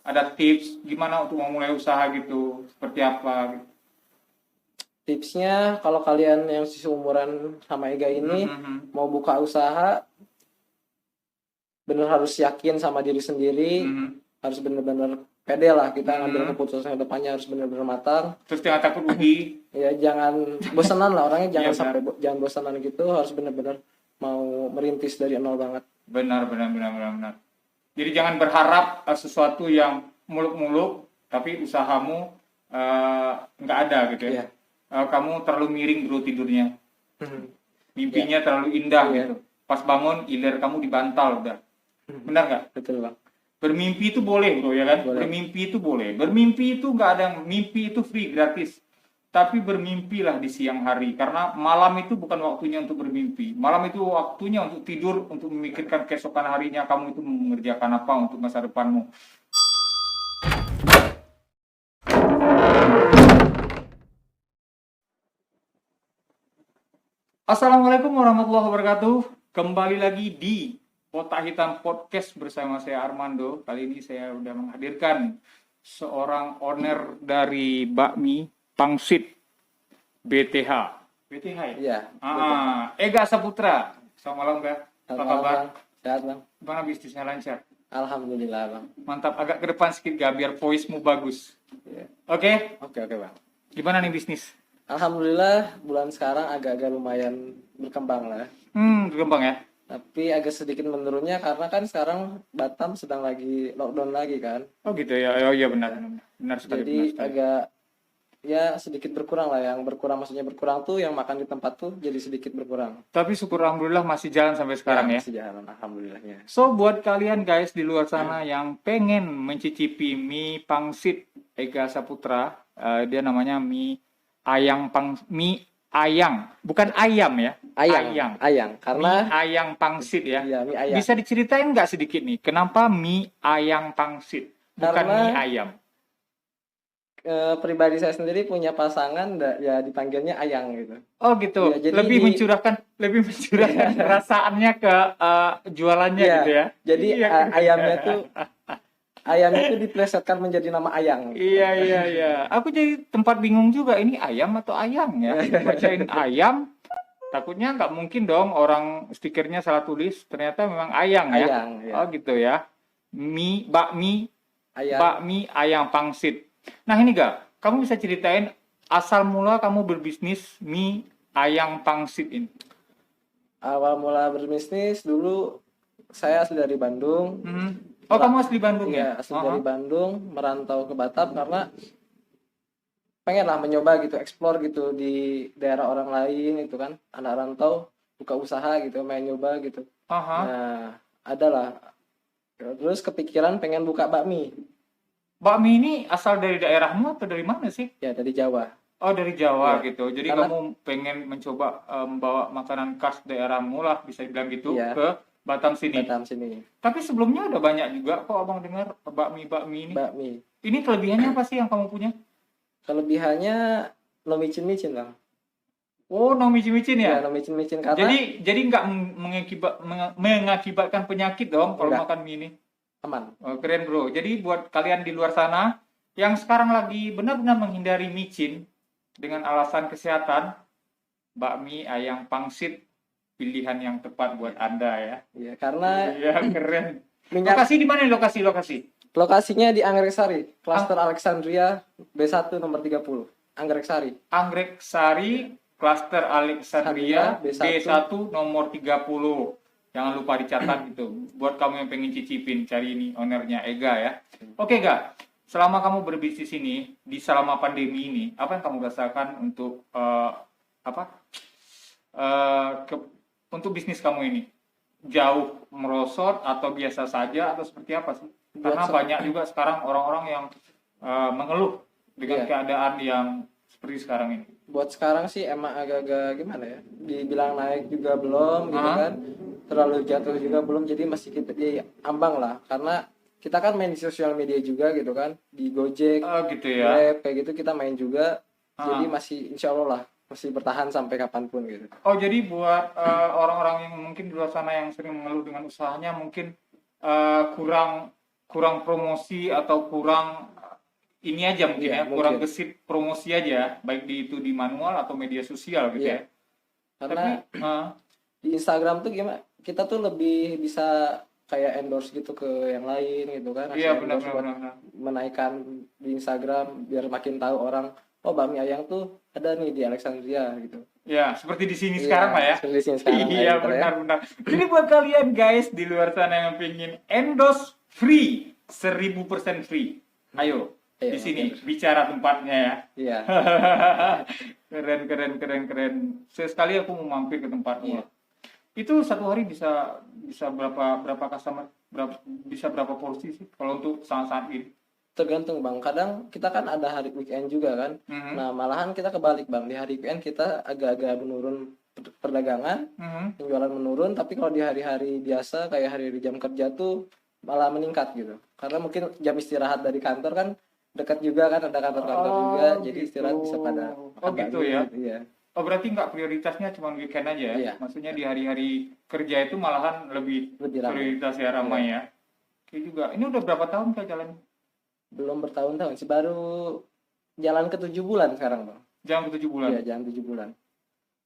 ada tips gimana untuk memulai usaha gitu, seperti apa gitu. Tipsnya kalau kalian yang seumuran sama Ega ini mau buka usaha, bener harus yakin sama diri sendiri, harus bener-bener pede lah kita ngambil keputusan depannya, harus bener-bener matang. Terus jangan takut rugi. Ya jangan bosanan lah orangnya, jangan Iya, sampai jangan bosanan gitu, harus bener-bener mau merintis dari nol banget. Benar. Jadi jangan berharap sesuatu yang muluk-muluk, tapi usahamu nggak ada gitu ya. Iya. Kamu terlalu miring dulu tidurnya, mimpinya terlalu indah gitu. Pas bangun, iler kamu dibantal udah. Benar nggak? Betul bang. Bermimpi itu boleh bro ya kan? Boleh. Bermimpi itu boleh. Bermimpi itu nggak ada yang mimpi itu free gratis. Tapi bermimpilah di siang hari, karena malam itu bukan waktunya untuk bermimpi. Malam itu waktunya untuk tidur, untuk memikirkan keesokan harinya kamu itu mengerjakan apa untuk masa depanmu. Assalamualaikum warahmatullahi wabarakatuh. Kembali lagi di Kotak Hitam Podcast bersama saya Armando. Kali ini saya sudah menghadirkan seorang owner dari bakmi Pangsit BTH. BTH ya? Iya. Ega Saputra. Selamat malam, Kak. Apa kabar? Bang. Sehat bang. Gimana bisnisnya, lancar? Alhamdulillah bang. Mantap, agak ke depan sedikit gak biar voice-mu bagus. Iya. Oke? Oke bang. Gimana nih bisnis? Alhamdulillah bulan sekarang agak-agak lumayan berkembang lah. Berkembang ya? Tapi agak sedikit menurunnya karena kan sekarang Batam sedang lagi lockdown lagi kan. Oh gitu ya. Oh iya benar. Benar sekali. Jadi benar sekali. agak ya sedikit berkurang lah. Yang berkurang maksudnya berkurang tuh yang makan di tempat tuh jadi sedikit berkurang. Tapi syukur alhamdulillah masih jalan sampai sekarang ya. Masih jalan alhamdulillahnya. So buat kalian guys di luar sana yang pengen mencicipi mie pangsit Ega Saputra, dia namanya mie ayang, bukan ayam ya. Ayang. Karena mie ayang pangsit ya. iya, mie ayang. Bisa diceritain nggak sedikit nih, kenapa mie ayang pangsit, bukan Karena mie ayam? Pribadi saya sendiri punya pasangan ya dipanggilnya Ayang gitu. Oh gitu. Ya, jadi lebih mencurahkan perasaannya ke jualannya Iya, gitu ya. Jadi Iya. ayamnya tuh diplesetkan menjadi nama Ayang. Iya. Aku jadi tempat bingung juga, ini ayam atau ayang ya? Bacain ayam, takutnya nggak mungkin dong orang stikernya salah tulis, ternyata memang ayang ya. Ayang, ya. Oh gitu ya. Bakmi Ayang. ayang pangsit. Nah ini Gak, kamu bisa ceritain asal mula kamu berbisnis mie ayang pangsit ini? Awal mula berbisnis dulu saya asli dari Bandung. Oh kamu asli Bandung ya? Iya, asli dari Bandung, merantau ke Batam karena pengen lah mencoba gitu, explore gitu di daerah orang lain itu kan, anak rantau buka usaha gitu, main nyoba gitu. Nah, adalah terus kepikiran pengen buka bakmi. Bakmi ini asal dari daerahmu atau dari mana sih? Ya dari Jawa. Oh dari Jawa Ya. gitu. Jadi Karena, kamu pengen mencoba membawa makanan khas daerahmu lah, bisa dibilang gitu, iya, ke Batam sini. Tapi sebelumnya udah banyak juga kok abang dengar bakmi ini. Bakmi. Ini kelebihannya apa sih yang kamu punya? Kelebihannya no micin-micin lah. Oh, no micin-micin ya? Ya, no micin-micin karena jadi nggak mengakibatkan penyakit dong kalau Enggak. makan mie ini. aman. Oh, keren bro. Jadi buat kalian di luar sana yang sekarang lagi benar-benar menghindari micin dengan alasan kesehatan, bakmi ayam pangsit pilihan yang tepat buat Anda ya. Iya, karena Iya, keren. minyak Lokasi di mana nih lokasi? lokasinya di Anggrek Sari, Klaster Alexandria B1 nomor 30. Anggrek Sari. Anggrek Sari, Klaster Alexandria B1 nomor 30. Jangan lupa dicatat itu. Buat kamu yang pengen cicipin, cari ini ownernya Ega ya. Oke Ga, selama kamu berbisnis ini, selama pandemi ini, apa yang kamu rasakan untuk untuk bisnis kamu ini? Jauh merosot atau biasa saja atau seperti apa sih? Karena banyak juga sekarang orang-orang yang mengeluh dengan keadaan yang seperti sekarang ini. Buat sekarang sih emang agak-agak gimana ya? Dibilang naik juga belum gitu kan. Terlalu jatuh juga belum, jadi masih kita di ambang lah. Karena kita kan main di sosial media juga gitu kan, di Gojek, gitu ya. Grab, kayak gitu kita main juga. Jadi masih insya Allah lah masih bertahan sampai kapanpun gitu. Oh jadi buat orang-orang yang mungkin di luar sana yang sering mengeluh dengan usahanya mungkin kurang kurang promosi atau kurang ini aja mungkin Iya, ya, kurang mungkin. gesit promosi aja, baik di manual atau media sosial gitu Iya. ya. Karena Tapi di Instagram tuh gimana? Kita tuh lebih bisa kayak endorse gitu ke yang lain gitu kan, iya ngasih benar endorse benar buat benar. menaikkan di Instagram biar makin tahu orang, oh Bakmi Ayang tuh ada nih di Alexandria gitu. Ya, seperti di sini sekarang lah Iya, ya. seperti di sini sekarang lah ya, Iya Inter ya. benar-benar. Jadi buat kalian guys di luar sana yang pengen endorse free, 1000% free. Ayo, Ayo, di sini mampir. bicara tempatnya ya. Iya, Keren. Sesekali aku mau mampir ke tempatmu. iya. Itu satu hari bisa bisa berapa customer? Bisa berapa porsi sih kalau untuk saat-saat ini? Tergantung Bang. Kadang kita kan ada hari weekend juga kan. Mhm. Nah, malahan kita kebalik Bang. Di hari weekend kita agak-agak menurun perdagangan, Mhm. penjualan menurun, tapi kalau di hari-hari biasa kayak hari-hari jam kerja tuh malah meningkat gitu. Karena mungkin jam istirahat dari kantor kan dekat juga kan, ada kantor-kantor juga, jadi istirahat bisa pada makan gitu bakmi ya. gitu, iya. Oh berarti nggak prioritasnya cuma weekend aja ya? Iya. Maksudnya di hari-hari kerja itu malahan lebih Lebih ramai. prioritas ya ramai ya. Oke juga. Ini udah berapa tahun Kak jalan? Belum bertahun-tahun sih, baru jalan ke 7 bulan sekarang Bang. Jalan ke 7 bulan. Iya, jalan 7 bulan.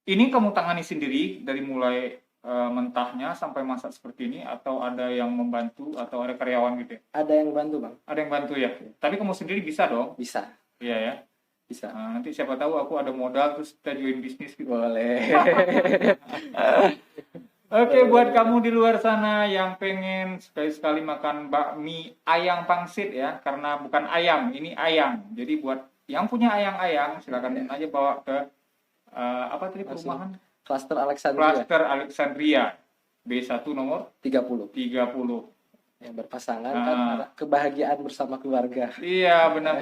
Ini kamu tangani sendiri dari mulai mentahnya sampai masak seperti ini atau ada yang membantu atau ada karyawan gitu ya? Ada yang bantu Bang? Ada yang bantu ya? Tapi kamu sendiri bisa dong? Bisa. Iya ya. Bisa. Nah, nanti siapa tahu aku ada modal terus kita join bisnis gitu. Boleh. Oke, buat kamu di luar sana yang pengen sekali-sekali makan bakmi ayang pangsit ya, karena bukan ayam, ini ayang. Jadi buat yang punya ayang-ayang, silakan aja bawa ke apa tadi perumahan? Klaster Alexandria Cluster Alexandria B1 nomor 30. 30. Yang berpasangan kan ada kebahagiaan bersama keluarga. Iya, benar.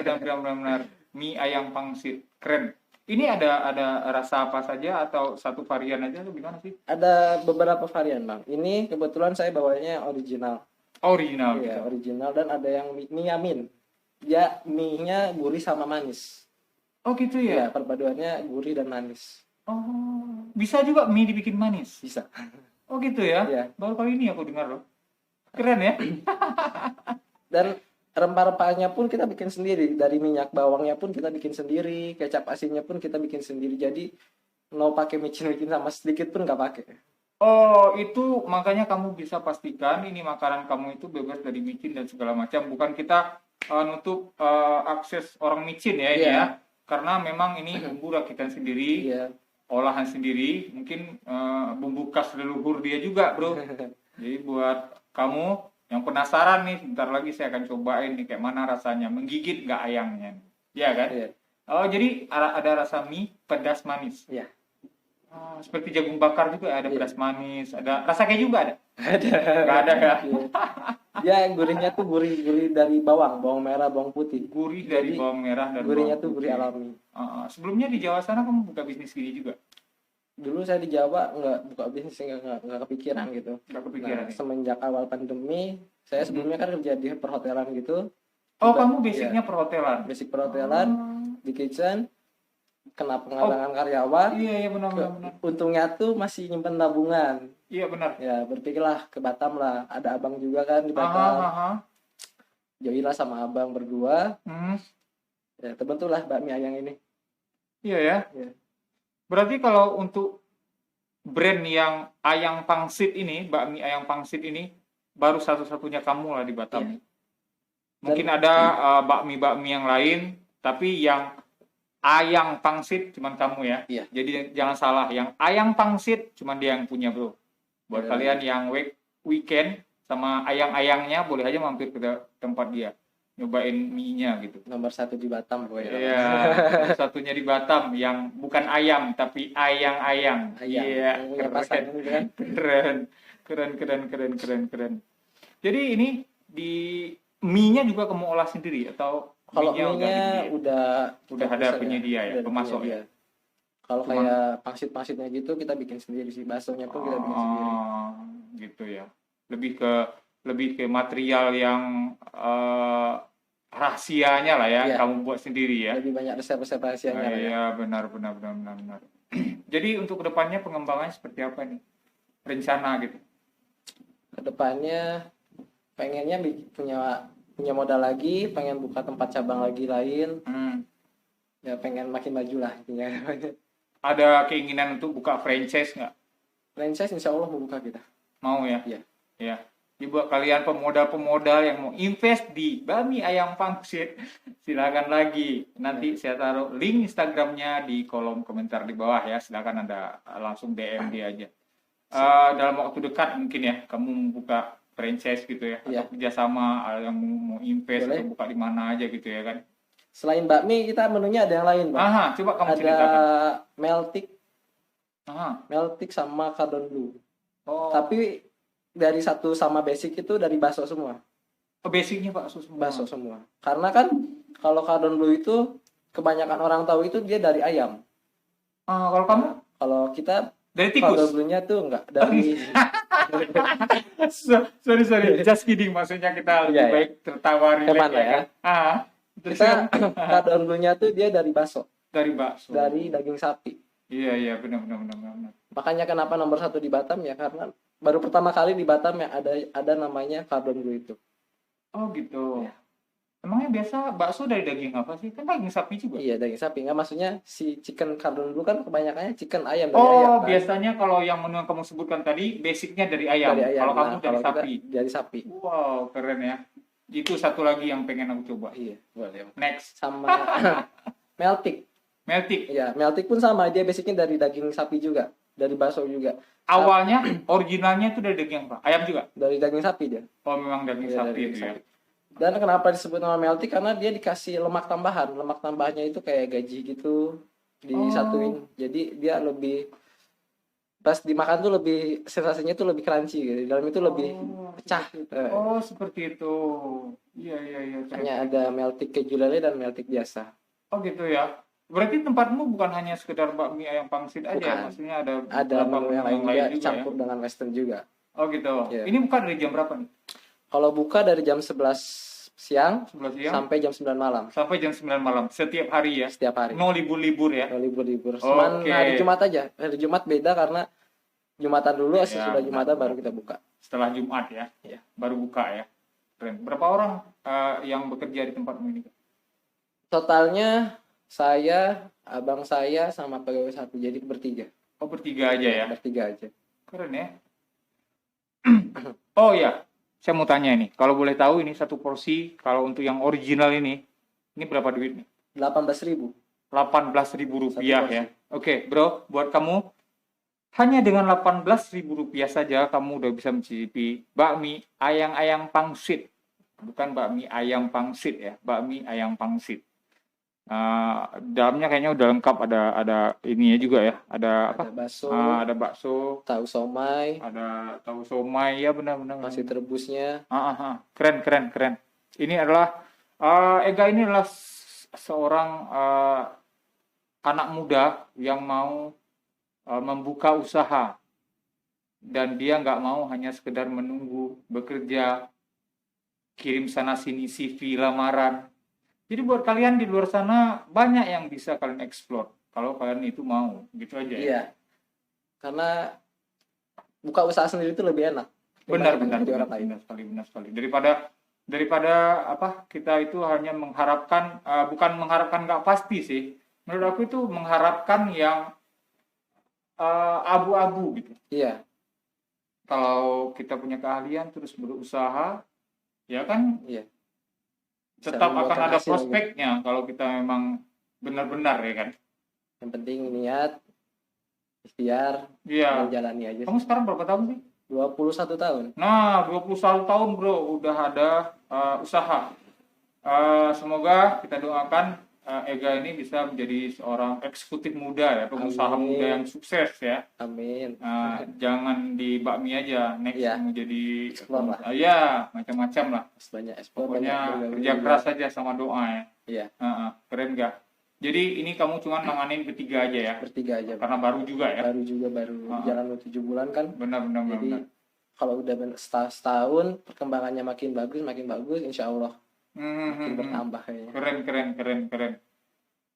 Mie ayang pangsit, keren. Ini ada rasa apa saja atau satu varian aja atau gimana sih? Ada beberapa varian Bang. Ini kebetulan saya bawanya original. Original Iya, gitu. original, dan ada yang mie yamin. Ya, mie-nya gurih sama manis. Oh gitu Ya, ya? perpaduannya gurih dan manis. Oh, bisa juga mie dibikin manis. Bisa. Oh gitu ya? Iya. Baru kali ini aku dengar loh. Keren ya? Dan rempah-rempahnya pun kita bikin sendiri. Dari minyak bawangnya pun kita bikin sendiri, kecap asinnya pun kita bikin sendiri. Jadi no pakai micin-micin sama sedikit pun nggak pakai. Oh, itu makanya kamu bisa pastikan ini makanan kamu itu bebas dari micin dan segala macam. Bukan kita nutup akses orang micin ya ini Iya. ya. Karena memang ini bumbu rakitan sendiri, Iya. olahan sendiri, mungkin bumbu khas leluhur dia juga, bro. Jadi buat kamu yang penasaran nih, sebentar lagi saya akan cobain nih kayak mana rasanya, menggigit nggak ayangnya, iya kan? Iya. Oh jadi ada rasa mie pedas manis. Iya. Seperti jagung bakar juga ada Iya. pedas manis, ada rasa keju juga ada? Ada. Nggak ada ya? Iya. Ya, gurihnya tuh gurih dari bawang merah, bawang putih. Gurih dari Jadi, bawang merah dan Gurihnya bawang tuh gurih putih. alami. Sebelumnya di Jawa sana kamu buka bisnis gini juga? Dulu saya di Jawa nggak buka bisnis, nggak kepikiran gitu. Nggak kepikiran Nah, ya? semenjak awal pandemi, saya sebelumnya kan kerja di perhotelan gitu. Oh Juga- kamu basicnya perhotelan? basic perhotelan di kitchen, kena penghalangan karyawan. Iya benar. Untungnya tuh masih nyimpen tabungan. Iya benar. Ya, berpikirlah ke Batam lah. Ada abang juga kan di Batam. Joinlah sama abang berdua. Ya, terbentuklah bakmi ayang ini. Iya ya. Iya. Berarti kalau untuk brand yang ayang pangsit ini, bakmi ayang pangsit ini, baru satu-satunya kamu lah di Batam. Iya. Mungkin ada bakmi-bakmi yang lain, tapi yang ayang pangsit cuman kamu ya. Iya. Jadi jangan salah, yang ayang pangsit cuman dia yang punya, bro. Buat Iya. kalian yang weekend sama ayang-ayangnya, boleh aja mampir ke tempat dia, nyobain mie-nya gitu. Nomor 1 di Batam pokoknya. Iya, satunya di Batam yang bukan ayam tapi ayang-ayang. Ayang. Iya, Punya pasangan gitu kan. keren. Jadi ini di mie-nya juga kamu olah sendiri atau Kalau mie-nya mie-nya udah ada penyedia ya, udah ada pemasok penyedia. ya. Kalau Cuman- kayak pangsit-pangsitnya gitu kita bikin sendiri sih, baksonya pun kita bikin sendiri. Gitu ya. Lebih ke material yang rahasianya lah ya, Iya. kamu buat sendiri ya. Lebih banyak resep-resep rahasianya lah ya. Iya, benar. Jadi untuk kedepannya pengembangannya seperti apa nih? Rencana gitu. Kedepannya pengennya punya modal lagi, pengen buka tempat cabang lagi lain, ya pengen makin maju lah intinya. Ada keinginan untuk buka franchise nggak? Franchise insya Allah mau buka kita. Mau ya? Iya. Ya. Jadi buat kalian pemodal-pemodal yang mau invest di bakmi ayam pangsit, silakan lagi. Nanti saya taruh link Instagramnya di kolom komentar di bawah ya. Silakan Anda langsung DM dia aja. Dalam waktu dekat mungkin ya, kamu buka franchise gitu ya, atau kerjasama yang mau invest atau buka di mana aja gitu ya kan. Selain bakmi kita menunya ada yang lain, Bang. Coba kamu ada ceritakan. Meltik sama Cardon Blue. Tapi dari satu sama basic itu dari bakso semua. Basicnya bakso semua. Bakso semua. Karena kan kalau Cardon Blue itu kebanyakan orang tahu itu dia dari ayam. Kalau kamu? Kalau kita dari tikus. Cardon Blue-nya tuh enggak dari. sorry, just kidding. Maksudnya kita lebih baik tertawa rileks ya kan. Kita Cardon Blue-nya tuh dia dari bakso. Dari bakso. Dari daging sapi. Iya, benar. Makanya kenapa nomor 1 di Batam ya, karena baru pertama kali di Batam ya ada namanya Cardon Blue itu. Oh gitu. Ya. Emangnya biasa bakso dari daging apa sih? Kan daging sapi juga. Iya, daging sapi. Nggak, maksudnya si chicken Cardon Blue kan kebanyakannya chicken ayam dari ayam. Oh, biasanya kalau yang menu yang kamu sebutkan tadi basicnya dari ayam. Kalau kamu dari sapi. Dari sapi. Wow, keren ya. Itu satu lagi yang pengen aku coba. Iya, boleh. Next. Sama Meltik. Iya, Meltik pun sama, dia basicnya dari daging sapi juga, dari bakso juga. Awalnya originalnya itu dari daging apa? Ayam juga? Dari daging sapi dia. Oh, memang daging sapi itu ya. Dan kenapa disebut nama Meltik? Karena dia dikasih lemak tambahan. Lemak tambahannya itu kayak gaji gitu disatuin. Jadi dia lebih pas dimakan tuh lebih sensasinya tuh lebih crunchy gitu. Di dalam itu lebih pecah. Oh, seperti itu. Iya. Hanya ada Meltik keju lele dan Meltik biasa. Oh, gitu ya. Berarti tempatmu bukan hanya sekedar bakmi ayam pangsit aja, bukan. Maksudnya ada menu yang lain juga, campur ya? dengan western juga. Oh gitu. Yeah. Ini buka dari jam berapa nih? Kalau buka dari jam 11 siang sampai jam 9 malam. Sampai jam 9 malam, setiap hari ya? Setiap hari. No libur-libur ya? No libur-libur. Cuman hari Jumat aja. Hari Jumat beda karena Jumatan dulu, sesudah Jumatan baru kita buka. Setelah Jumat ya? Iya. Baru buka ya? Keren. Berapa orang yang bekerja di tempatmu ini? Totalnya saya, abang saya, sama pegawai satu, jadi bertiga. Oh, bertiga aja ya? Bertiga aja. Keren ya. Oh ya, saya mau tanya ini, kalau boleh tahu ini satu porsi, kalau untuk yang original ini berapa duit nih? 18.000. 18.000 rupiah ya. Oke, bro, buat kamu, hanya dengan 18.000 rupiah saja kamu udah bisa mencicipi bakmi ayam pangsit. Bukan bakmi ayam pangsit ya, bakmi ayam pangsit. Dalamnya kayaknya udah lengkap, ada ininya juga ya, ada apa? Ada bakso, tahu somai, ya benar. Masih terebusnya. Keren. Ini adalah Ega ini adalah seorang anak muda yang mau membuka usaha, dan dia nggak mau hanya sekedar menunggu bekerja, kirim sana sini CV lamaran. Jadi buat kalian di luar sana banyak yang bisa kalian explore kalau kalian itu mau, gitu aja ya. Iya. Karena buka usaha sendiri itu lebih enak. Benar sekali. Daripada apa, kita itu hanya mengharapkan, bukan mengharapkan nggak pasti sih. Menurut aku itu mengharapkan yang abu-abu gitu. Iya. Kalau kita punya keahlian terus berusaha, ya kan? Iya. Tetap akan ada prospeknya kalau kita memang benar-benar ya kan. Yang penting niat, ikhtiar, menjalani aja. Kamu sekarang berapa tahun sih? 21 tahun. Nah, 21 tahun bro, udah ada usaha. Semoga kita doakan Ega ini bisa menjadi seorang eksekutif muda ya, pengusaha muda yang sukses ya. Amin. Jangan di bakmi aja, next mau jadi macam-macam lah. Banyak ekspor. Pokoknya kerja keras saja sama doa ya. Iya. Keren gak? Jadi ini kamu cuma nanganin bertiga aja ya? Bertiga aja. Karena baru juga ya? Baru jalan 7 bulan kan. Benar. Jadi kalau udah setahun perkembangannya makin bagus, insya Allah makin bertambah kayaknya. Keren.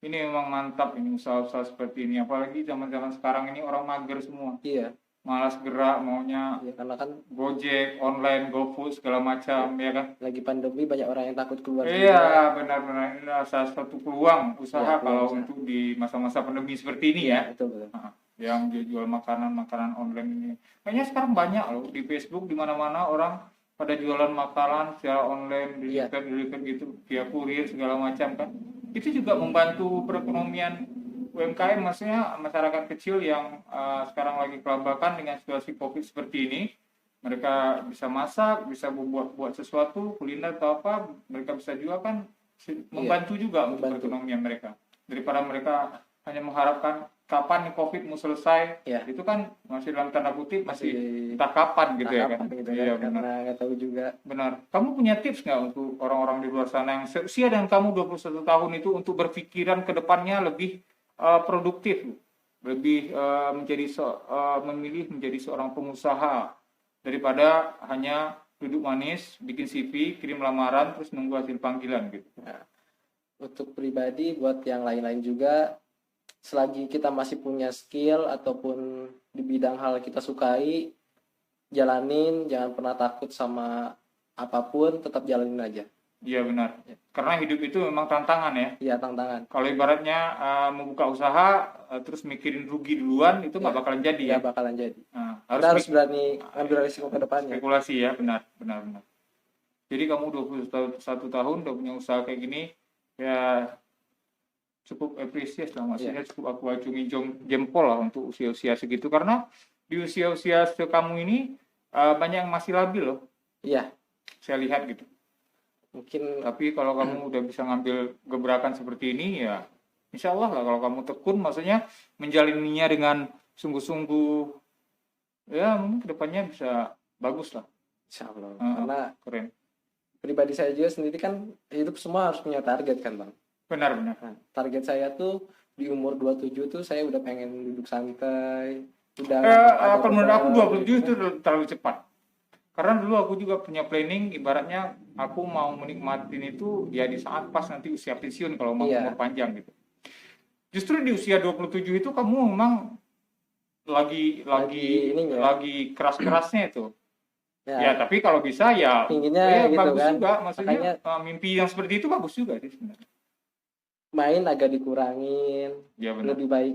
Ini memang mantap ini usaha-usaha seperti ini. Apalagi zaman-zaman sekarang ini orang mager semua. Iya. malas gerak, maunya Ya, karena kan Gojek, online, GoFood segala macam, ya kan? lagi pandemi banyak orang yang takut keluar juga. Iya, benar-benar ini adalah salah satu peluang usaha Iya, peluang kalau usaha. untuk di masa-masa pandemi seperti ini ya. Betul, betul. Nah, yang jual makanan-makanan online ini. Kayaknya sekarang banyak loh di Facebook, di mana-mana orang pada jualan makanan secara online, Iya. deliver gitu via kurir segala macam kan. Itu juga membantu perekonomian UMKM, maksudnya masyarakat kecil yang sekarang lagi kelabakan dengan situasi Covid seperti ini. Mereka bisa masak, bisa buat sesuatu, kuliner atau apa, mereka bisa jual kan, membantu juga untuk membantu. perekonomian mereka. Daripada mereka hanya mengharapkan kapan nih Covid mau selesai, Iya. itu kan masih dalam tanda kutip masih Masih entah kapan gitu ya kapan kan. gitu Iya kan, benar. karena nggak tahu juga. Benar. Kamu punya tips nggak untuk orang-orang di luar sana yang seusia dengan kamu 21 tahun itu untuk berpikiran ke depannya lebih produktif, lebih memilih menjadi seorang pengusaha daripada hanya duduk manis, bikin CV, kirim lamaran, terus nunggu hasil panggilan gitu. Nah, untuk pribadi buat yang lain-lain juga, selagi kita masih punya skill ataupun di bidang hal kita sukai, jalanin, jangan pernah takut sama apapun, tetap jalanin aja. Iya benar. Karena hidup itu memang tantangan ya. Iya, tantangan. Kalau ibaratnya membuka usaha terus mikirin rugi duluan itu nggak bakalan jadi ya. Nggak bakalan jadi. Nah, Kita harus berani ambil risiko ke depannya. spekulasi ya, benar. Jadi kamu 21 tahun udah punya usaha kayak gini, ya cukup apresiasi lah, maksudnya cukup aku acungi jempol lah untuk usia-usia segitu, karena di usia-usia kamu ini banyak yang masih labil loh. Iya. Saya lihat gitu. Mungkin Tapi kalau kamu udah bisa ngambil gebrakan seperti ini ya, insya Allah lah kalau kamu tekun, maksudnya menjalaninya dengan sungguh-sungguh, ya mungkin kedepannya bisa bagus lah. insya Allah. Karena keren. Pribadi saya juga sendiri kan hidup semua harus punya target kan Bang. Benar. Nah, target saya tuh di umur 27 tuh saya udah pengen duduk santai. Kalau menurut aku 27 itu terlalu cepat. Karena dulu aku juga punya planning, ibaratnya aku mau menikmatin itu ya di saat pas nanti usia pensiun kalau mau umur panjang gitu. Justru di usia 27 itu kamu memang lagi keras-kerasnya itu. Ya, tapi kalau bisa ya inginnya gitu bagus kan. juga, maksudnya mimpi yang seperti itu bagus juga sih sebenarnya. Main agak dikurangin, ya, benar. lebih baik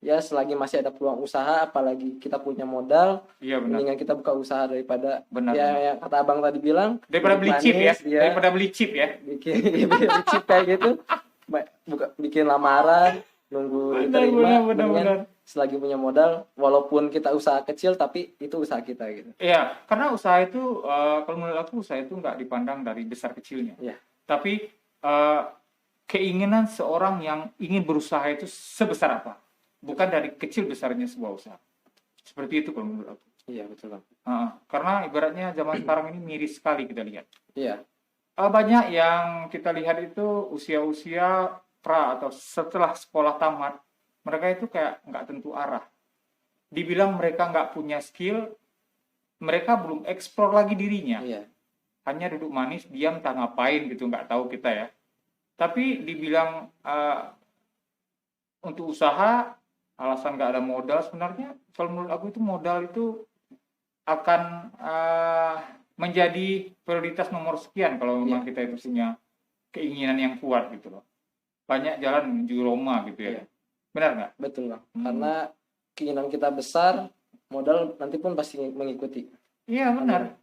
ya selagi masih ada peluang usaha, apalagi kita punya modal, mendingan kita buka usaha daripada yang kata abang tadi bilang, daripada beli chip ya, daripada beli chip ya, bikin chip kayak gitu, bikin lamaran, nunggu diterima. Benar. Selagi punya modal, walaupun kita usaha kecil, tapi itu usaha kita gitu. Iya, karena usaha itu kalau menurut aku usaha itu nggak dipandang dari besar kecilnya, tapi keinginan seorang yang ingin berusaha itu sebesar apa, bukan dari kecil besarnya sebuah usaha. Seperti itu kalau menurut aku. Iya, betul. Karena ibaratnya zaman sekarang ini miris sekali kita lihat. Iya. Banyak yang kita lihat itu usia-usia pra atau setelah sekolah tamat, mereka itu kayak nggak tentu arah. Dibilang mereka nggak punya skill, mereka belum eksplor lagi dirinya. Iya. Hanya duduk manis, diam, tak ngapain gitu, nggak tahu kita ya. Tapi dibilang untuk usaha, alasan nggak ada modal, sebenarnya kalau menurut aku itu modal itu akan menjadi prioritas nomor sekian kalau memang kita itu punya keinginan yang kuat gitu loh. Banyak jalan menuju Roma gitu ya. Benar nggak? Betul Bang. Karena keinginan kita besar, modal nanti pun pasti mengikuti. Iya benar.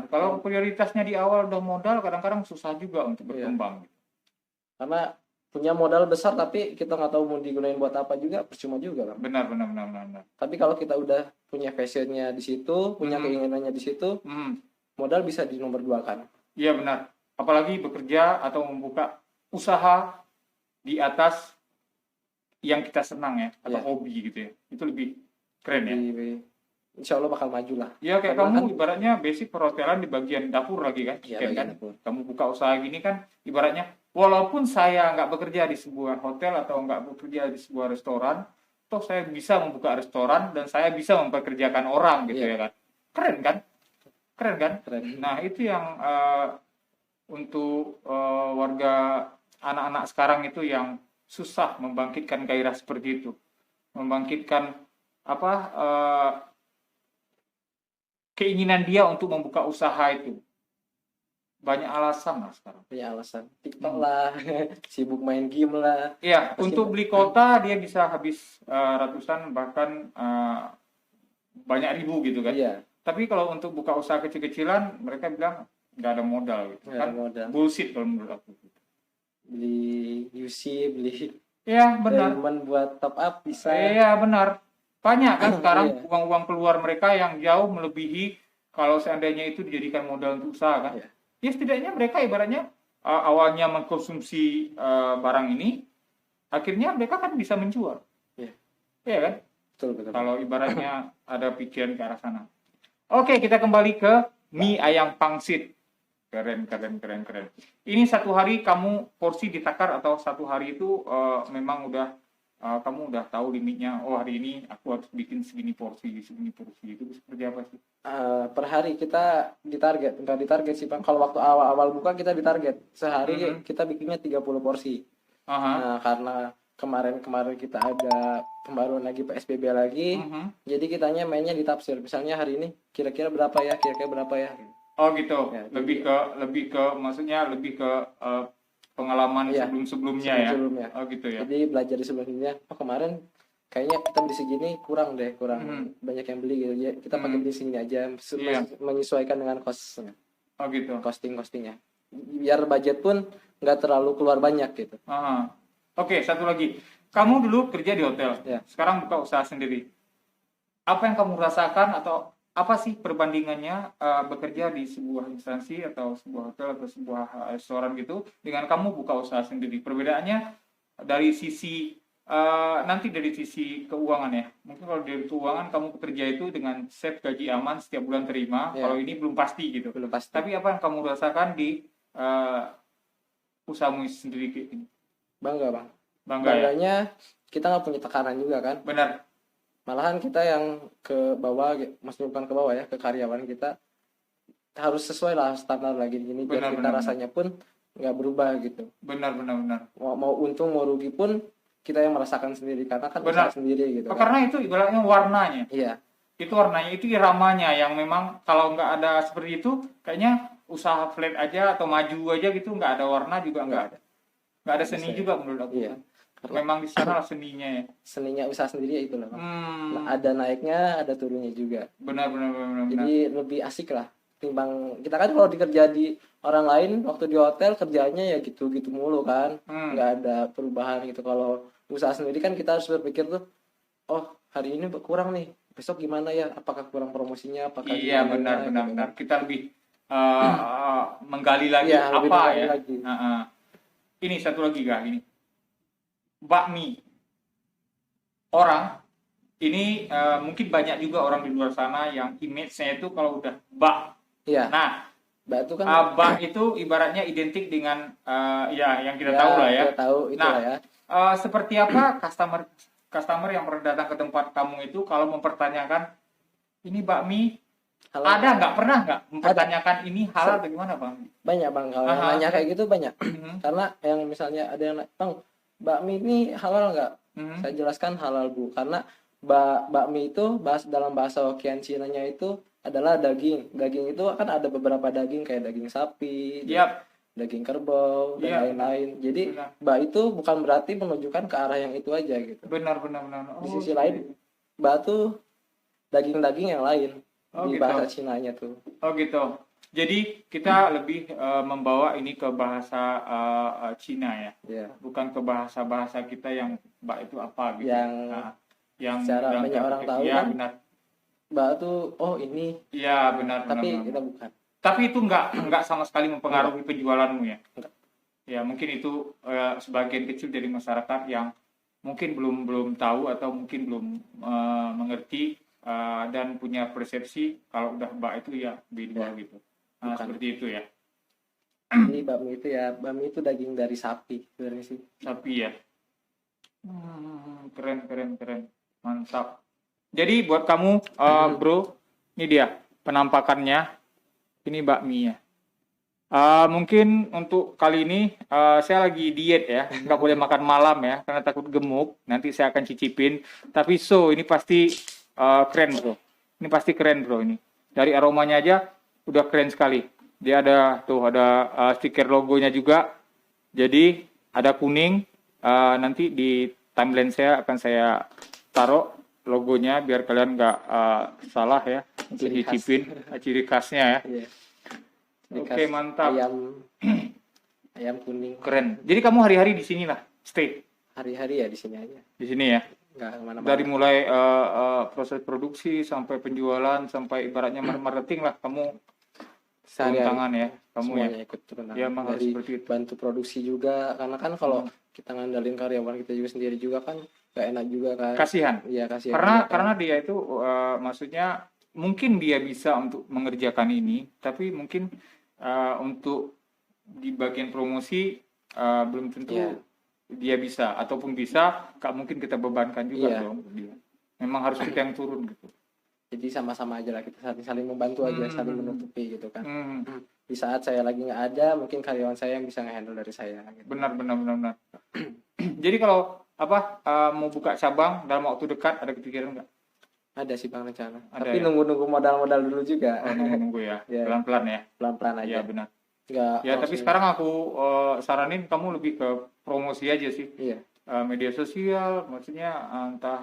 Kalau prioritasnya di awal udah modal, kadang-kadang susah juga untuk berkembang. Karena punya modal besar tapi kita nggak tahu mau digunain buat apa juga, percuma juga Bang. Benar. Tapi kalau kita udah punya passionnya di situ, punya keinginannya di situ, modal bisa di nomor 2 kan. Iya benar. Apalagi bekerja atau membuka usaha di atas yang kita senang ya, atau hobi gitu ya, itu lebih keren ya. Insya Allah bakal maju lah. Ya kayak kamu ibaratnya basic perhotelan di bagian dapur lagi kan, kan? Kamu buka usaha gini kan, ibaratnya walaupun saya nggak bekerja di sebuah hotel atau nggak bekerja di sebuah restoran, toh saya bisa membuka restoran dan saya bisa mempekerjakan orang gitu ya kan, keren kan? Keren. Nah itu yang untuk warga anak-anak sekarang itu yang susah membangkitkan gairah seperti itu, membangkitkan keinginan dia untuk membuka usaha itu. Banyak alasan lah sekarang. Banyak alasan. TikTok lah, sibuk main game lah. Iya, Pasti untuk beli kota dia bisa habis ratusan bahkan banyak ribu gitu kan. iya, Tapi kalau untuk buka usaha kecil-kecilan mereka bilang nggak ada modal gitu nggak kan. ada modal. Bullshit kalau menurut aku. Beli UC, beli Iya, benar. diamond buat top up bisa. Iya, benar. Banyak kan sekarang Iya. uang-uang keluar mereka yang jauh melebihi kalau seandainya itu dijadikan modal untuk usaha kan. Iya. Ya setidaknya mereka ibaratnya awalnya mengkonsumsi barang ini, akhirnya mereka kan bisa menjual. Iya. Iya kan? Betul, betul. Kalau ibaratnya ada pikiran ke arah sana. Oke, kita kembali ke mie ayam pangsit. Keren. Ini satu hari kamu porsi ditakar atau satu hari itu memang udah kamu udah tahu limitnya. Oh, hari ini aku harus bikin segini porsi itu seperti apa sih? Per hari kita enggak ditarget sih Bang. Kalau waktu awal-awal buka kita ditarget. Sehari kita bikinnya 30 porsi. Aha. Nah, karena kemarin kita ada pembaruan lagi PSBB lagi, jadi kitanya mainnya ditafsir. Misalnya hari ini kira-kira berapa ya? Oh gitu. Ya, lebih ke maksudnya lebih ke pengalaman Iya, sebelum-sebelumnya ya. sebelumnya. Oh gitu ya. Jadi belajar di sebelumnya. Oh, kemarin kayaknya kita beli segini kurang banyak yang beli gitu. Ya, kita pakai beli segini aja, Iya. menyesuaikan dengan Oh gitu. costingnya. Biar budget pun nggak terlalu keluar banyak gitu. Aha. Oke, satu lagi. Kamu dulu kerja di hotel, Ya. sekarang buka usaha sendiri. Apa yang kamu rasakan atau apa sih perbandingannya bekerja di sebuah instansi atau sebuah hotel atau sebuah restoran gitu dengan kamu buka usaha sendiri? Perbedaannya dari sisi nanti dari sisi keuangan ya. Mungkin kalau dari keuangan kamu bekerja itu dengan save gaji aman setiap bulan terima. Ya. Kalau ini belum pasti gitu. Belum pasti. Tapi apa yang kamu rasakan di usahamu sendiri kayak gini? Bangga Bang. Bangga ya? Bangganya kita nggak punya tekanan juga kan. Benar. Malahan kita yang ke bawah, maksudnya bukan ke bawah ya, ke karyawan kita harus sesuai lah standar lagi gini biar kita rasanya pun nggak berubah gitu. Benar. Mau untung mau rugi pun kita yang merasakan sendiri karena kan usaha sendiri gitu. Karena itu ibaratnya warnanya. Iya. Itu warnanya, itu iramanya yang memang kalau nggak ada seperti itu kayaknya usaha flat aja atau maju aja gitu nggak ada warna juga nggak ada seni juga menurut aku. Iya. Memang di sana seninya ya. Seninya usaha sendiri ya itulah. Nah, ada naiknya, ada turunnya juga. Benar. Jadi lebih asik lah. Timbang kita kan kalau dikerja di orang lain waktu di hotel kerjanya ya gitu-gitu mulu kan. Nggak ada perubahan gitu. Kalau usaha sendiri kan kita harus berpikir tuh, oh hari ini kurang nih, besok gimana ya? Apakah kurang promosinya? Apakah iya benar. Kita lebih menggali lagi ya, apa ya. Lagi. Ini satu lagi Kak, ini bakmi. Orang ini mungkin banyak juga orang di luar sana yang image-nya itu kalau udah bak. Iya. Nah, bak itu kan bak itu ibaratnya identik dengan ya yang kita tahu lah ya. Kita tahu itu lah ya. Seperti apa customer yang pernah datang ke tempat kamu itu kalau mempertanyakan ini bakmi halal. Ada nggak pernah nggak mempertanyakan ini halal atau gimana Bang? Banyak Bang, kalau nanya kayak gitu banyak. Karena yang misalnya ada yang Bang, bakmi ini halal nggak? Saya jelaskan halal Bu, karena bakmi itu dalam bahasa Hokkien Cina-nya itu adalah daging. Daging itu kan ada beberapa daging kayak daging sapi, daging kerbau dan lain-lain. Jadi bak itu bukan berarti menunjukkan ke arah yang itu aja gitu. Benar. Di sisi lain, bak itu daging-daging yang lain. Di gitu. bahasa Cina-nya tuh. Oh gitu. Jadi kita lebih membawa ini ke bahasa Cina ya. Yeah. Bukan ke bahasa kita yang bak itu apa gitu. Yang secara banyak orang tahu ya, kan. Benar. Bak itu oh ini. Iya benar. Tapi kita bukan. Tapi itu enggak sama sekali mempengaruhi penjualanmu ya. Enggak. Ya mungkin itu sebagian kecil dari masyarakat yang mungkin belum tahu atau mungkin belum mengerti dan punya persepsi kalau udah bak itu ya beda gitu. Seperti itu ya. Jadi bakmi itu daging dari sapi sebenarnya sih. Sapi ya. Keren. Mantap. Jadi buat kamu bro, ini dia penampakannya. Ini bakmi ya. Mungkin untuk kali ini saya lagi diet ya, nggak boleh makan malam ya karena takut gemuk. Nanti saya akan cicipin. Tapi ini pasti keren bro. Ini pasti keren bro ini. Dari aromanya aja udah keren sekali. Dia ada stiker logonya juga. Jadi ada kuning. Nanti di timeline saya akan saya taruh logonya biar kalian nggak salah ya untuk Ciri khas. nyicipin ciri khasnya ya. Iya. Oke, mantap. Ayam kuning. Keren. Jadi kamu hari-hari di sini lah, stay Hari-hari ya di sini aja. di sini ya. Nggak kemana-mana. Dari mulai proses produksi sampai penjualan sampai ibaratnya marketing lah kamu turun tangan ya, kamu semuanya ya. ikut turun tangan. Ya, emang harus Dari seperti itu. bantu produksi juga, karena kan kalau kita ngandalin karyawan kita juga sendiri juga kan gak enak juga kan. Kasihan. Iya, kasihan. Karena dia itu maksudnya mungkin dia bisa untuk mengerjakan ini, tapi mungkin untuk di bagian promosi belum tentu dia bisa, ataupun bisa gak mungkin kita bebankan juga dong dia. Memang harus kita yang turun gitu. Jadi sama-sama aja lah, kita saling membantu aja, saling menutupi gitu kan. Di saat saya lagi nggak ada, mungkin karyawan saya yang bisa nge-handle dari saya. Gitu. Benar. Jadi kalau mau buka cabang dalam waktu dekat ada kepikiran nggak? Ada sih Bang rencana. Ada, tapi ya? nunggu modal dulu juga. Nunggu ya, pelan-pelan ya. Pelan-pelan aja. Iya benar. Nggak ya tapi sekarang aku saranin kamu lebih ke promosi aja sih. Iya. Media sosial, maksudnya entah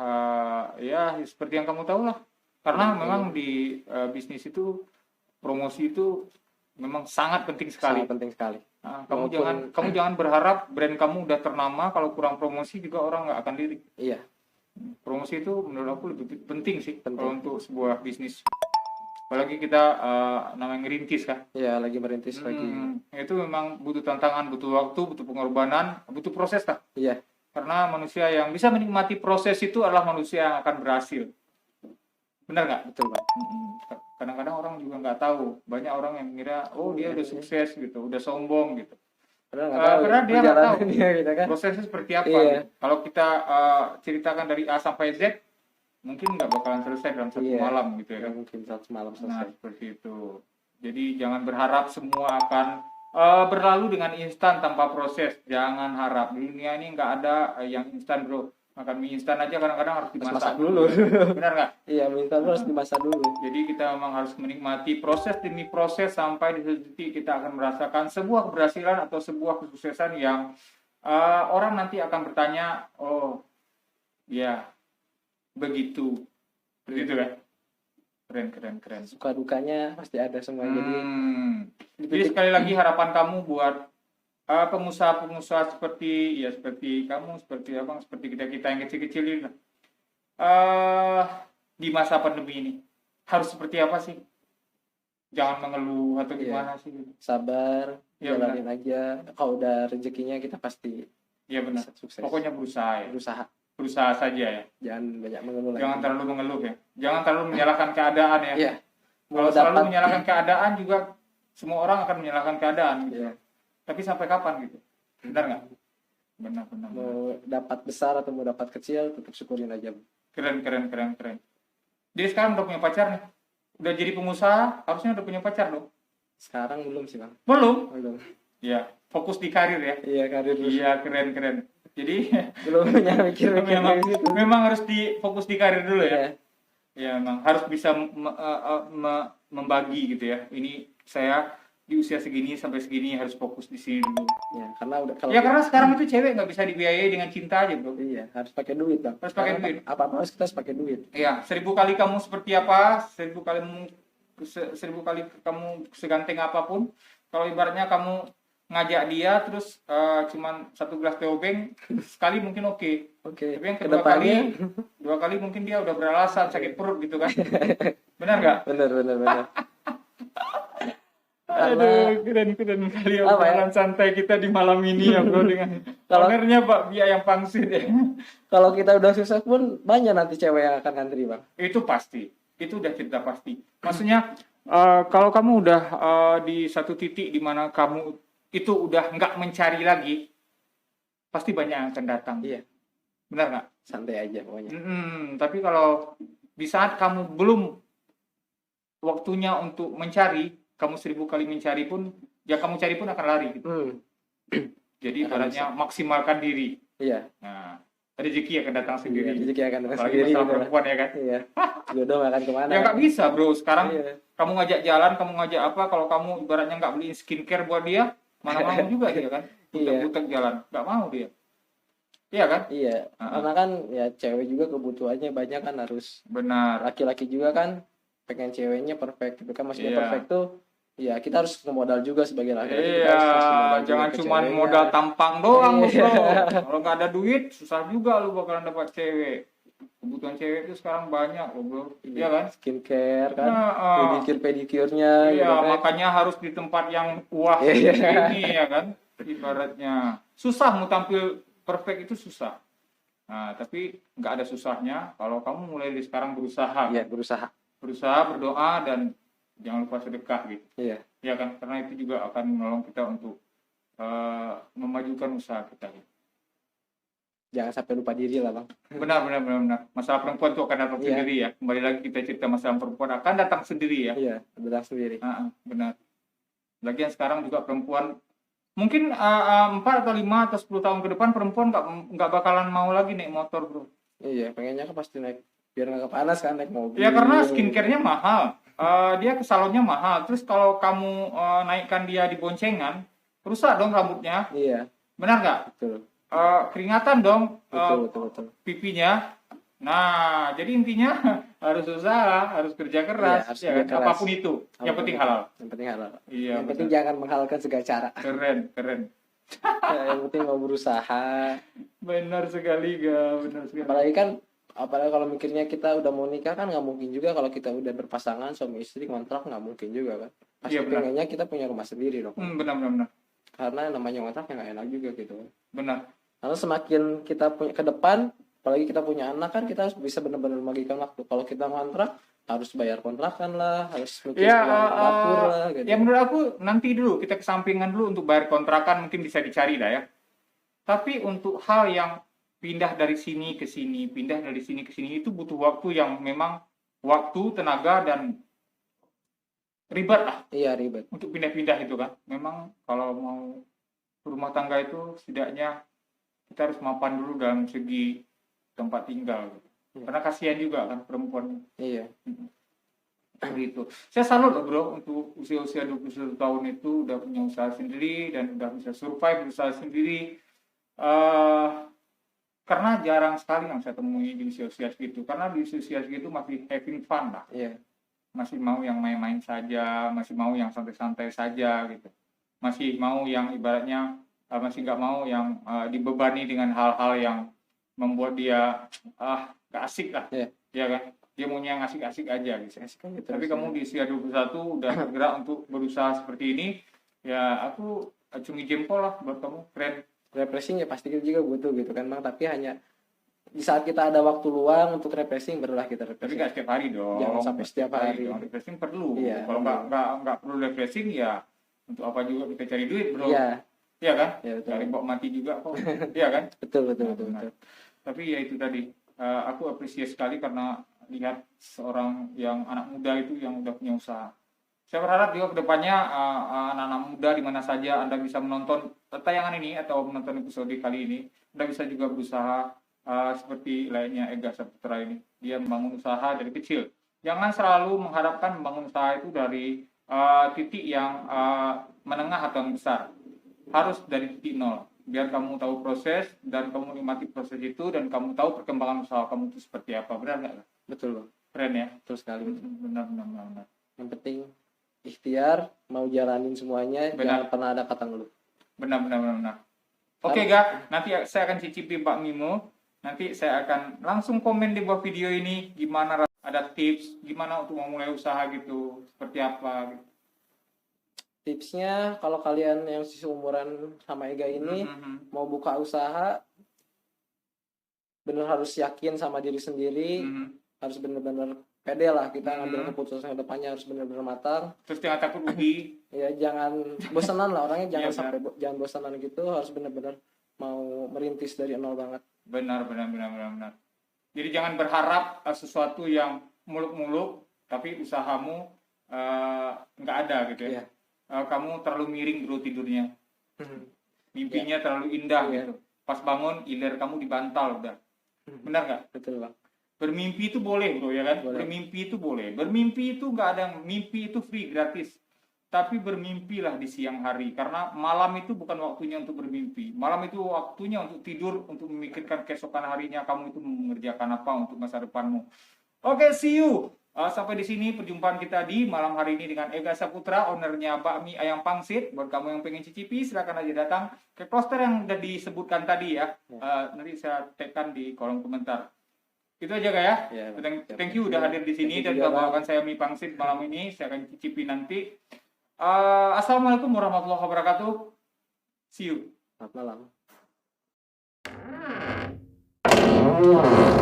ya seperti yang kamu tahu lah. Karena memang di bisnis itu promosi itu memang sangat penting sekali. Sangat penting sekali. Nah, kamu jangan berharap brand kamu udah ternama kalau kurang promosi juga orang nggak akan lirik. Iya. Promosi itu menurut aku lebih penting sih kalau untuk sebuah bisnis. Apalagi kita namanya ngerintis kan. Iya, lagi merintis lagi. Itu memang butuh tantangan, butuh waktu, butuh pengorbanan, butuh proses lah. Iya. Karena manusia yang bisa menikmati proses itu adalah manusia yang akan berhasil. Benar nggak? Betul Bang. Kadang-kadang orang juga nggak tahu. Banyak orang yang mengira, dia udah sukses gitu, udah sombong gitu. Karena dia nggak tahu gitu kan? prosesnya seperti apa. Iya. Gitu. Kalau kita ceritakan dari A sampai Z, mungkin nggak bakalan selesai dalam satu malam gitu ya. Mungkin satu malam selesai. Nah, seperti itu. Jadi jangan berharap semua akan berlalu dengan instan tanpa proses. Jangan harap. Di dunia ini nggak ada yang instan bro. Makan mie instan aja kadang-kadang harus dimasak dulu. Benar nggak? Iya, mie instan harus dimasak dulu. Jadi kita memang harus menikmati proses demi proses sampai di satu titik kita akan merasakan sebuah keberhasilan atau sebuah kesuksesan yang orang nanti akan bertanya, oh ya begitu. Begitu kan? Keren. Suka dukanya pasti ada semua. Jadi sekali lagi harapan kamu buat pengusaha-pengusaha seperti kamu, seperti abang, seperti kita yang kecil-kecil ini, di masa pandemi ini harus seperti apa sih? Jangan mengeluh atau gimana sih? Sabar, jalanin aja. Kalau udah rezekinya kita pasti. Iya benar. Sukses. Pokoknya berusaha ya. Berusaha saja ya. Jangan banyak mengeluh. Jangan terlalu mengeluh ya. Jangan terlalu menyalahkan keadaan ya. Iya. Kalau selalu menyalahkan keadaan juga semua orang akan menyalahkan keadaan gitu. Iya. Tapi sampai kapan gitu? Benar nggak? Benar. Mau dapat besar atau mau dapat kecil, tetap syukurin aja. Keren. Jadi sekarang udah punya pacar nih? Udah jadi pengusaha, harusnya udah punya pacar dong? Sekarang belum sih Bang. Belum? Ya, fokus di karir ya? Iya, karir dulu. Iya, keren. Jadi belum mikir memang harus fokus di karir dulu ya? Ya, memang harus bisa membagi gitu ya. Ini saya di usia segini sampai segini harus fokus di sini dulu. Ya, karena sekarang itu cewek nggak bisa dibiayai dengan cinta aja bro. Iya, harus pakai duit Bang. Harus pakai duit. Apa-apa harus kita pakai duit. Iya, 1000 kali kamu seperti apa, 1000 kali kamu seganteng apapun, kalau ibaratnya kamu ngajak dia terus cuman 1 gelas teobeng sekali mungkin oke. Tapi yang kedua kali mungkin dia udah beralasan sakit perut gitu kan. Benar nggak? Benar. Aduh, keren kali obrolan santai kita di malam ini ya bro dengan ownernya Pak Bia yang pangsit ya. Kalau kita udah sukses pun banyak nanti cewek yang akan ngantri Bang. Itu pasti, itu udah cerita pasti. Maksudnya kalau kamu udah di satu titik di mana kamu itu udah nggak mencari lagi, pasti banyak yang akan datang. Iya. Benar nggak? Santai aja pokoknya. Tapi kalau di saat kamu belum waktunya untuk mencari, kamu 1000 kali mencari pun, ya kamu cari pun akan lari gitu. Jadi ibaratnya maksimalkan diri. Iya. Nah, rezeki akan datang sendiri. Iya, rezeki akan datang Apalagi sendiri, masalah gitu lah. perempuan ya kan. Iya, jodoh nggak akan kemana. Ya nggak bisa bro, sekarang Iya. kamu ngajak jalan, kamu ngajak apa, kalau kamu ibaratnya nggak beliin skincare buat dia, mana mau juga dia kan, butek-butek jalan, nggak mau dia. Iya kan? Iya, karena kan ya cewek juga kebutuhannya banyak kan, harus Benar. laki-laki juga kan pengen ceweknya perfect gitu kan, maksudnya Iya. perfect tuh ya kita harus modal juga sebagai laki-laki. Iya, jangan cuma modal tampang doang bro. Kalau nggak ada duit, susah juga lu bakalan dapat cewek. Kebutuhan cewek itu sekarang banyak loh bro. Iya kan? Skincare kan, pedicure-nya. Iya, gitu kan. makanya harus di tempat yang wah Iya. ini ya kan. Ibaratnya susah mau tampil perfect itu susah. Nah, tapi nggak ada susahnya kalau kamu mulai dari sekarang berusaha. Iya, berusaha, berdoa, dan jangan lupa sedekah gitu. Iya. Ya kan, karena itu juga akan menolong kita untuk memajukan usaha kita. Jangan sampai lupa diri lah bang. Benar. Masalah perempuan itu akan datang sendiri ya. Kembali lagi kita cerita masalah perempuan akan datang sendiri ya. Iya, datang sendiri. Benar. Lagian sekarang juga perempuan mungkin 4 atau 5 atau 10 tahun ke depan perempuan nggak bakalan mau lagi naik motor bro. Iya, pengennya kan pasti naik biar nggak kepanas kan naik mobil. Ya karena skincare-nya mahal, dia ke salonnya mahal. Terus kalau kamu naikkan dia di boncengan, rusak dong rambutnya. Iya. Benar nggak? Betul. Keringatan dong. Betul. Pipinya. Nah, jadi intinya harus usaha, harus kerja keras, harus ya kan? keras. Apapun itu. Yang penting halal. Iya. Yang penting jangan menghalalkan segala cara. Keren. Yang penting mau berusaha. Benar sekali, benar sekali. Apalagi kalau mikirnya kita udah mau nikah kan nggak mungkin juga kalau kita udah berpasangan suami istri kontrak, nggak mungkin juga kan. Pasti pengennya kita punya rumah sendiri dong. Benar. Karena namanya kontrak ya nggak enak juga gitu. Benar. Karena semakin kita punya ke depan, apalagi kita punya anak kan kita harus bisa benar-benar membagikan waktu. Kalau kita kontrak harus bayar kontrakan lah, harus mikir dapur lah. Gitu. Ya menurut aku nanti dulu kita kesampingan dulu untuk bayar kontrakan mungkin bisa dicari dah ya. Tapi untuk hal yang pindah dari sini ke sini itu butuh waktu yang memang waktu, tenaga, dan ribet lah. Iya, ribet. Untuk pindah-pindah itu kan. Memang kalau mau rumah tangga itu setidaknya kita harus mapan dulu dalam segi tempat tinggal. Iya. Karena kasihan juga kan perempuan. Iya. Begitu. Saya salut loh bro untuk usia-usia 21 tahun itu udah punya usaha sendiri dan udah bisa survive berusaha sendiri. Karena jarang sekali yang saya temui di usia-usia segitu. Karena di usia segitu masih having fun lah. Iya. Masih mau yang main-main saja, masih mau yang santai-santai saja gitu. Masih mau yang ibaratnya masih nggak mau yang dibebani dengan hal-hal yang membuat dia gak asik lah. Iya. Ya kan? Dia maunya yang asik-asik aja gitu. Tapi kamu di usia 21 udah bergerak untuk berusaha seperti ini, ya aku acungi jempol lah buat kamu, keren. Refreshing ya pasti kita juga butuh gitu kan bang, tapi hanya di saat kita ada waktu luang untuk refreshing barulah kita refreshing. Tapi nggak setiap hari dong. Jangan sampai setiap hari. Refreshing perlu. Iya, kalau nggak perlu refreshing ya untuk apa juga kita cari duit bro. Iya. Iya kan? Ya, cari bok mati juga kok. Iya kan? Betul. Tapi ya itu tadi. Aku apresiasi sekali karena lihat seorang yang anak muda itu yang udah punya usaha. Saya berharap juga kedepannya anak-anak muda di mana saja Anda bisa menonton tayangan ini atau menonton episode kali ini, Anda bisa juga berusaha seperti lainnya Ega Saputra ini. Dia membangun usaha dari kecil. Jangan selalu mengharapkan membangun usaha itu dari titik yang menengah atau yang besar. Harus dari titik nol. Biar kamu tahu proses dan kamu nikmati proses itu dan kamu tahu perkembangan usaha kamu itu seperti apa. Benar nggak? Betul bang. Keren ya. Betul sekali. Benar. Yang penting ikhtiar, mau jalanin semuanya, jangan pernah ada kata ngeluh. Benar. Oke, Ga, nanti saya akan cicipi Pak Mimo. Nanti saya akan langsung komen di bawah video ini gimana ada tips gimana untuk memulai usaha gitu, seperti apa gitu. Tipsnya kalau kalian yang seumuran sama Ega ini mau buka usaha, benar harus yakin sama diri sendiri, harus benar-benar pede lah kita ngambil keputusan ke depannya, harus benar-benar matang. Terus jangan takut rugi. Ya jangan bosanan lah orangnya, jangan sampai jangan bosanan gitu, harus benar-benar mau merintis dari nol banget. Benar. Jadi jangan berharap sesuatu yang muluk-muluk tapi usahamu nggak ada gitu ya. Kamu terlalu miring bro tidurnya. Mimpinya terlalu indah gitu. Pas bangun iler kamu dibantal udah. Benar nggak? Betul Bang. Bermimpi itu boleh bro ya kan? Boleh. Bermimpi itu boleh. Bermimpi itu nggak ada, mimpi itu free, gratis. Tapi bermimpilah di siang hari, karena malam itu bukan waktunya untuk bermimpi. Malam itu waktunya untuk tidur, untuk memikirkan keesokan harinya kamu itu mengerjakan apa untuk masa depanmu. Oke, see you. Sampai di sini perjumpaan kita di malam hari ini dengan Ega Saputra, ownernya Bakmi Ayam Pangsit. Buat kamu yang pengen cicipi, silakan aja datang ke kloster yang udah disebutkan tadi ya. Nanti saya tekan di kolom komentar. Itu aja Kak ya. Ya, Thank you udah hadir di sini dan juga, bawakan saya mie pangsit malam ini. Saya akan cicipi nanti. Assalamualaikum warahmatullahi wabarakatuh. See you. Selamat malam.